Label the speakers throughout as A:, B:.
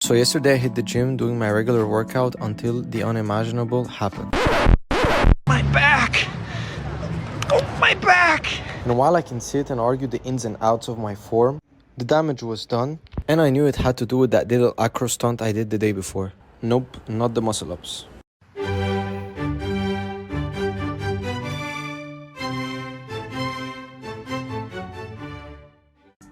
A: So yesterday I hit the gym doing my regular workout until the unimaginable happened.
B: My back! Oh, my back!
A: And while I can sit and argue the ins and outs of my form, the damage was done, and I knew it had to do with that little acro stunt I did the day before. Nope, not the muscle ups.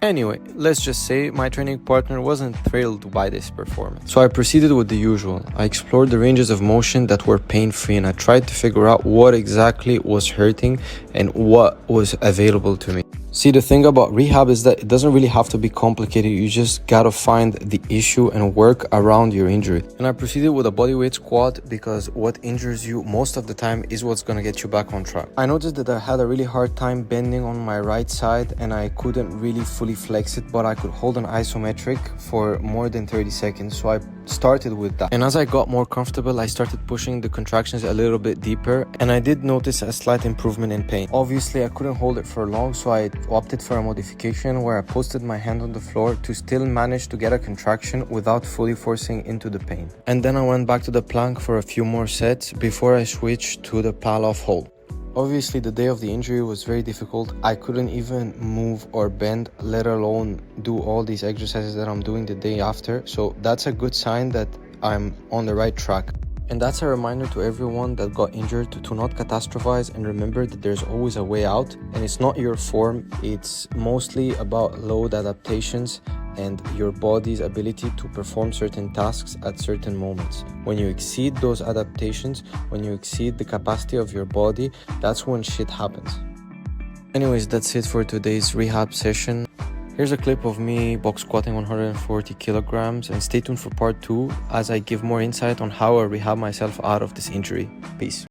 A: Anyway, let's just say my training partner wasn't thrilled by this performance. So I proceeded with the usual. I explored the ranges of motion that were pain-free and I tried to figure out what exactly was hurting and what was available to me. See, the thing about rehab is that it doesn't really have to be complicated. You just gotta find the issue and work around your injury. And I proceeded with a bodyweight squat because what injures you most of the time is what's gonna get you back on track. I noticed that I had a really hard time bending on my right side and I couldn't really fully flex it, but I could hold an isometric for more than 30 seconds. So I started with that. And as I got more comfortable, I started pushing the contractions a little bit deeper and I did notice a slight improvement in pain. Obviously, I couldn't hold it for long, so I opted for a modification where I posted my hand on the floor to still manage to get a contraction without fully forcing into the pain. And then I went back to the plank for a few more sets before I switched to the pal-off hold. Obviously, the day of the injury was very difficult. I couldn't even move or bend, let alone do all these exercises that I'm doing the day after. So that's a good sign that I'm on the right track. And that's a reminder to everyone that got injured to not catastrophize and remember that there's always a way out. And it's not your form, it's mostly about load adaptations and your body's ability to perform certain tasks at certain moments. When you exceed those adaptations, when you exceed the capacity of your body, that's when shit happens. Anyways, that's it for today's rehab session. Here's a clip of me box squatting 140 kilograms and stay tuned for part 2 as I give more insight on how I rehab myself out of this injury. Peace.